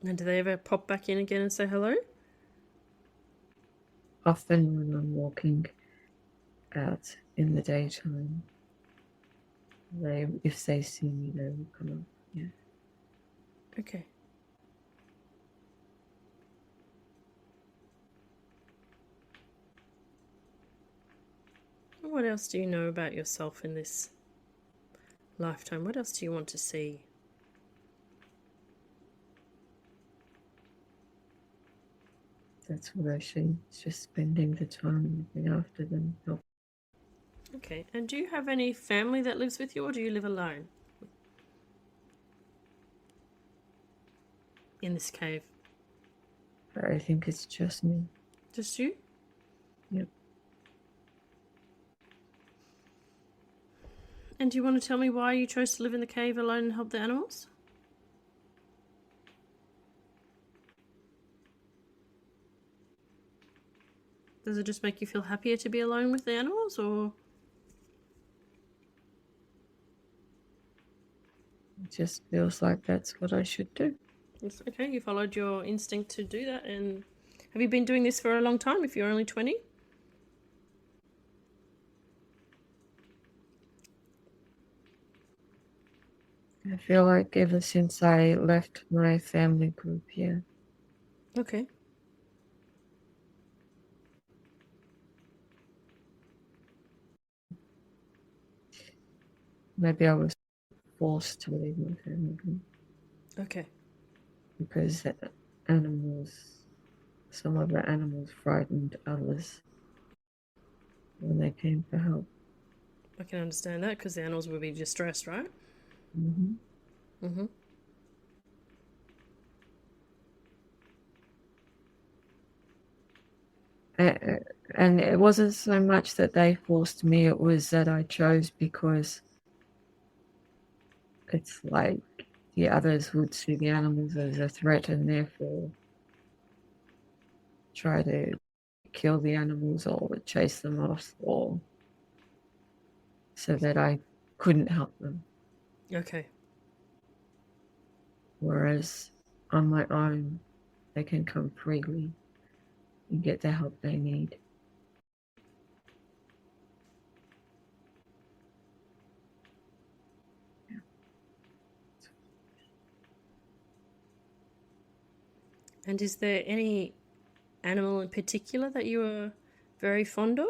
And do they ever pop back in again and say hello? Often when I'm walking out in the daytime, if they see me, they will come up. Yeah. Okay. All what else do you know about yourself in this lifetime? What else do you want to see? That's what I see. It's just spending the time looking after them. Okay, and do you have any family that lives with you, or do you live alone in this cave? I think it's just me. Just you? Yep. And do you want to tell me why you chose to live in the cave alone and help the animals? Does it just make you feel happier to be alone with the animals, or? It just feels like that's what I should do. It's okay, you followed your instinct to do that. And have you been doing this for a long time if you're only 20? I feel like ever since I left my family group here. Okay. Maybe I was forced to leave my family group Okay. because some of the animals frightened others when they came for help. I can understand that because the animals will be distressed, right? Mm-hmm. Mm-hmm. And it wasn't so much that they forced me, it was that I chose because it's like the others would see the animals as a threat and therefore try to kill the animals or chase them off, or so that I couldn't help them. Okay. Whereas on my own, they can come freely and get the help they need. And is there any animal in particular that you are very fond of?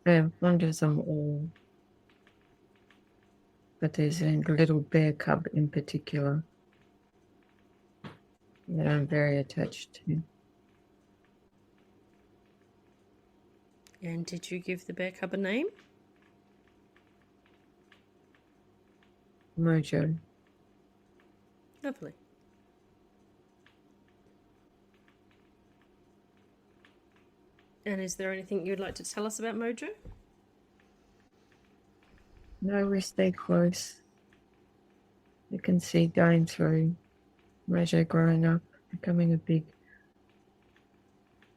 I'm fond of them all, but there's a little bear cub in particular that I'm very attached to. And did you give the bear cub a name? Mojo. Lovely. And is there anything you'd like to tell us about Mojo? No, we stay close. You can see going through Mojo growing up, becoming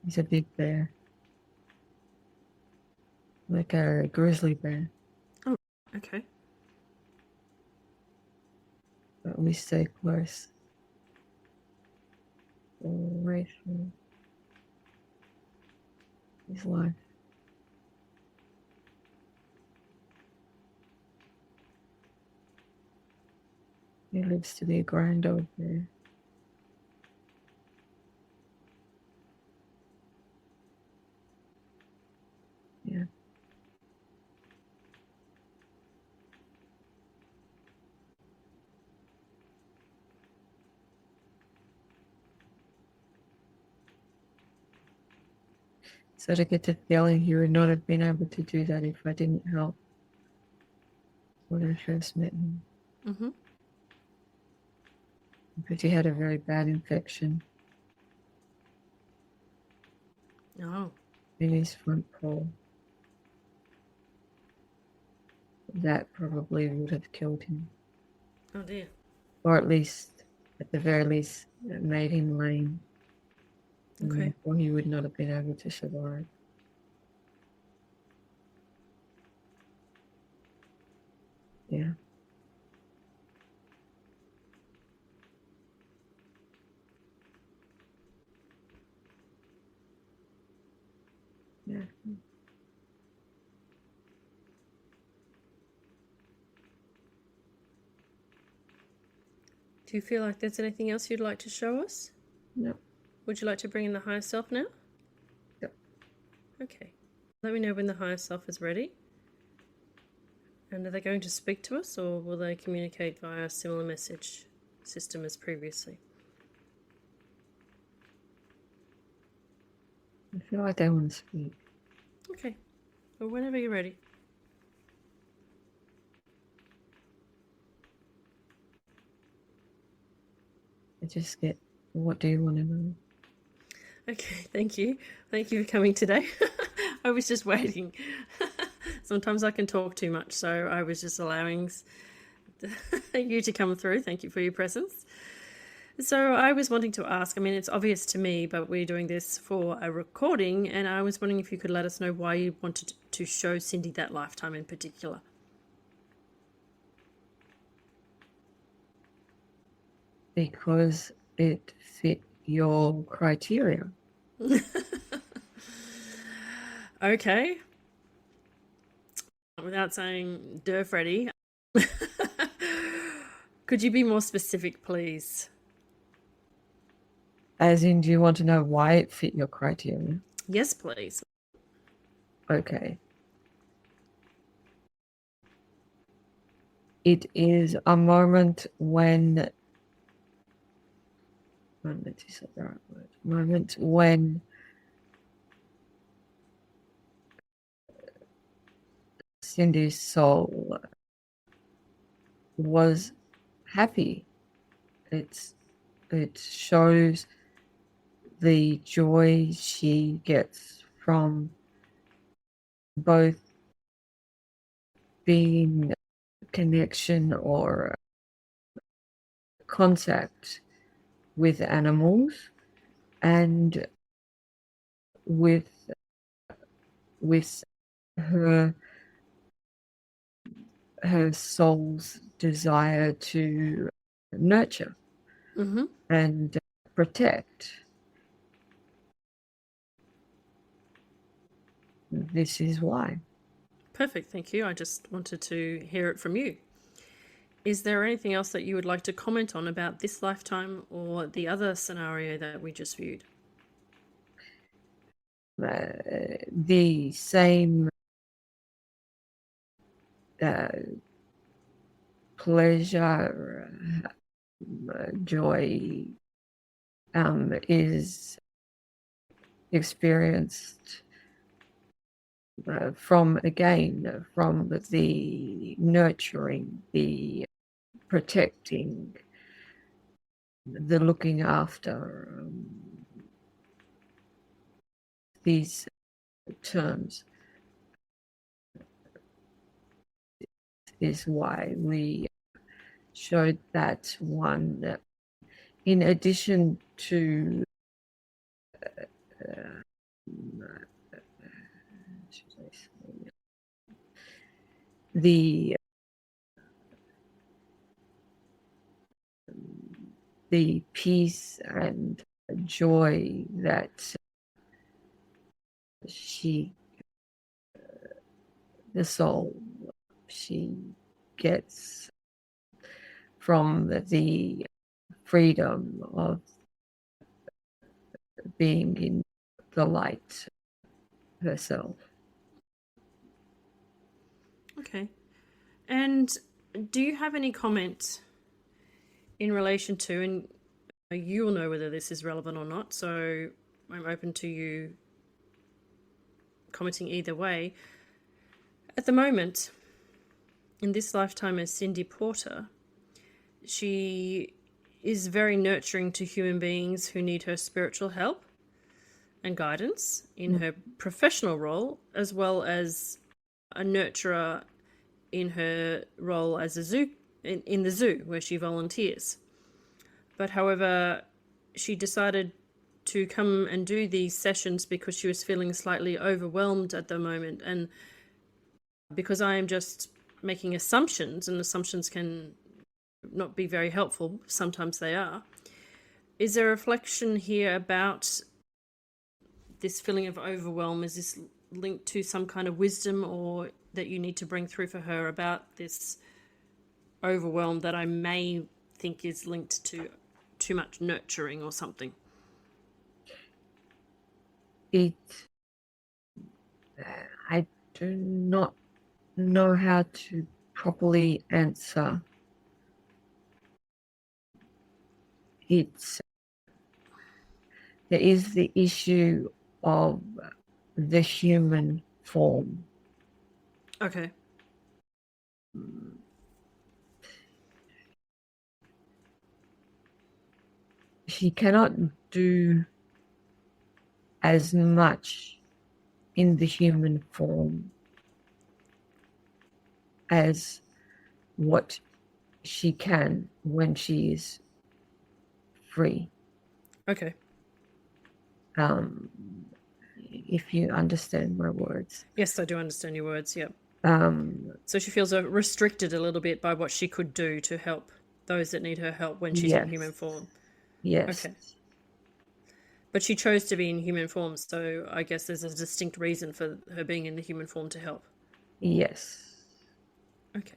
he's a big bear. Like a grizzly bear. Oh, okay. But we stay close. All right through his life. He lives to be a grand old bear. Yeah. So to get the feeling he would not have been able to do that if I didn't help when I first met him. Mm-hmm. Because he had a very bad infection Oh, in his front paw. That probably would have killed him. oh dear. Or at least, at the very least, it made him lame. Okay. Or he would not have been able to survive. Yeah. Yeah. Do you feel like there's anything else you'd like to show us? No. Would you like to bring in the higher self now? Yep. Okay. Let me know when the higher self is ready. And are they going to speak to us, or will they communicate via a similar message system as previously? I feel like they want to speak. Okay. Well, whenever you're ready. I just get, what do you want to know? Okay, thank you. Thank you for coming today. I was just waiting. Sometimes I can talk too much, so I was just allowing you to come through. Thank you for your presence. So I was wanting to ask, I mean, it's obvious to me, but we're doing this for a recording, and I was wondering if you could let us know why you wanted to show Cindy that lifetime in particular. Because it fit your criteria. Okay. Without saying "Duh, Freddie," could you be more specific, please? As in, do you want to know why it fit your criteria? Yes, please. Okay. It is a moment when, is that the right word? Moment when Cindy's soul was happy. It shows the joy she gets from both being connection or contact with animals and with her soul's desire to nurture and protect. This is why. Perfect, thank you. I just wanted to hear it from you. Is there anything else that you would like to comment on about this lifetime or the other scenario that we just viewed? The same pleasure, joy is experienced from the nurturing, the protecting, the looking after. These terms is why we showed that one, in addition to the peace and joy that the soul, she gets from the freedom of being in the light herself. Okay. And do you have any comment in relation to, and you'll know whether this is relevant or not, so I'm open to you commenting either way. At the moment, in this lifetime as Cindy Porter, she is very nurturing to human beings who need her spiritual help and guidance in her professional role, as well as a nurturer in her role as in the zoo where she volunteers. But however, she decided to come and do these sessions because she was feeling slightly overwhelmed at the moment. And because I am just making assumptions, and assumptions can not be very helpful, sometimes they are, is there a reflection here about this feeling of overwhelm? Is this linked to some kind of wisdom or that you need to bring through for her about this overwhelm that I may think is linked to too much nurturing or something? I do not know how to properly answer. There is the issue of the human form. Okay. She cannot do as much in the human form as what she can when she is free. Okay. If you understand my words. Yes, I do understand your words. Yep. Um, So she feels restricted a little bit by what she could do to help those that need her help when she's in human form. Yes. Okay. But she chose to be in human form, so I guess there's a distinct reason for her being in the human form to help. Yes. Okay.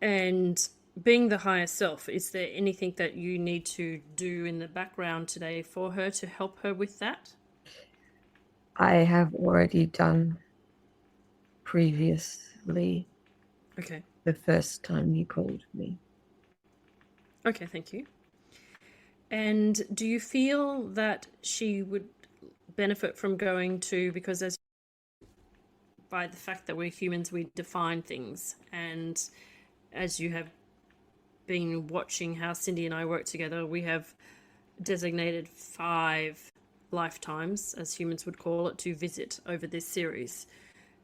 And being the higher self, is there anything that you need to do in the background today for her to help her with that? I have already done previously. Okay. The first time you called me. Okay, thank you. And do you feel that she would benefit from going to, because as by the fact that we're humans, we define things, and as you have been watching how Cindy and I work together, we have designated 5 lifetimes, as humans would call it, to visit over this series.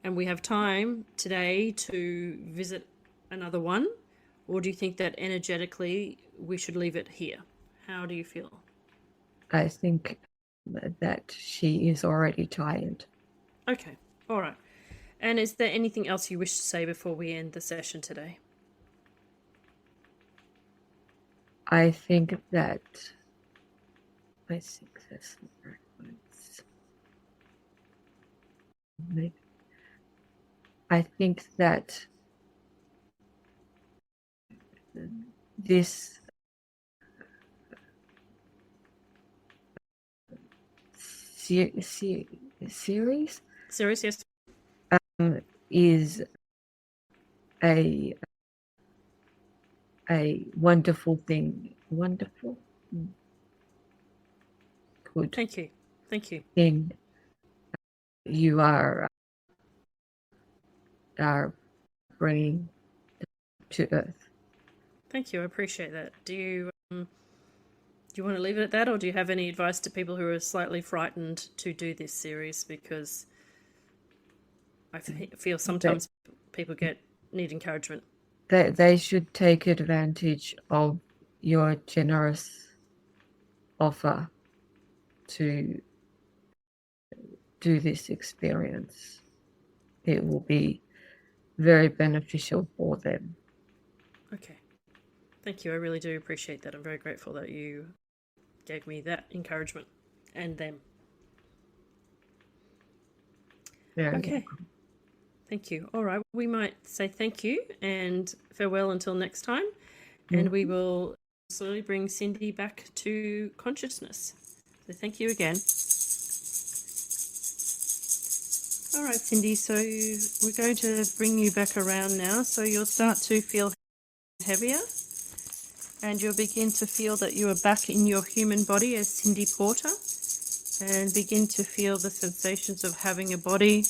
And we have time today to visit another one, or do you think that energetically we should leave it here? How do you feel? I think that she is already tired. Okay, all right. And is there anything else you wish to say before we end the session today? I think that I think that's the right words. I think that this series Yes. is a wonderful thing. Wonderful. Good. Thank you. Thing you are bringing to Earth. Thank you. I appreciate that. Do you want to leave it at that, or do you have any advice to people who are slightly frightened to do this series? Because I feel sometimes people need encouragement. They should take advantage of your generous offer to do this experience. It will be very beneficial for them. Okay. Thank you. I really do appreciate that. I'm very grateful that you gave me that encouragement and them. Very okay. welcome. Thank you. All right. We might say thank you and farewell until next time. And we will slowly bring Cindy back to consciousness. So thank you again. All right, Cindy. So we're going to bring you back around now. So you'll start to feel heavier. And you'll begin to feel that you are back in your human body as Cindy Porter, and begin to feel the sensations of having a body.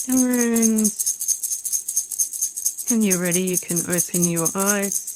And when you're ready, you can open your eyes.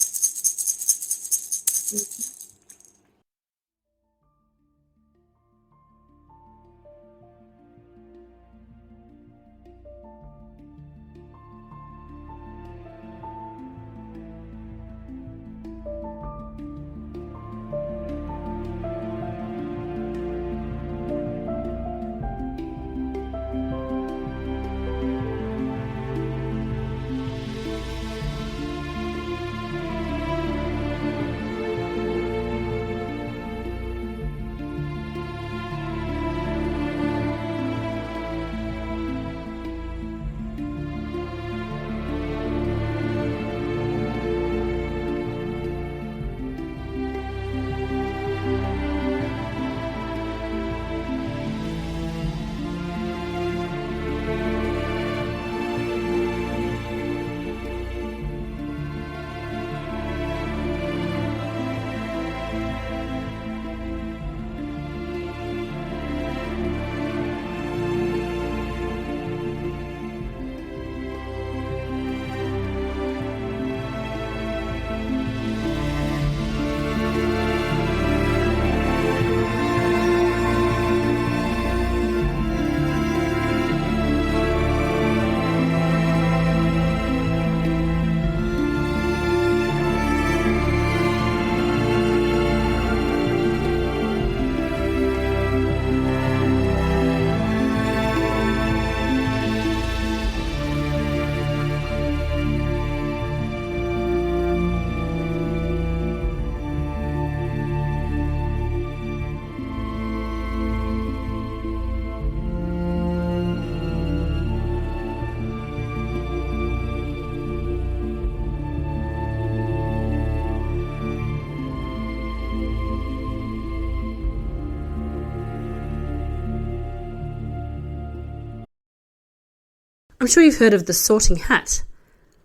I'm sure you've heard of the sorting hat,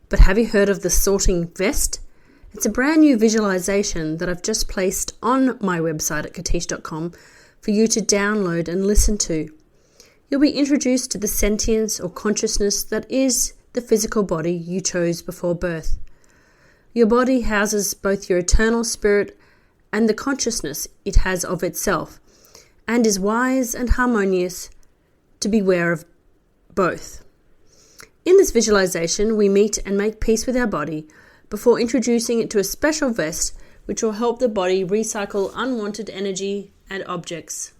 but have you heard of the sorting vest? It's a brand new visualization that I've just placed on my website at katische.com for you to download and listen to. You'll be introduced to the sentience or consciousness that is the physical body you chose before birth. Your body houses both your eternal spirit and the consciousness it has of itself, and is wise and harmonious to be aware of both. In this visualization, we meet and make peace with our body before introducing it to a special vest which will help the body recycle unwanted energy and objects.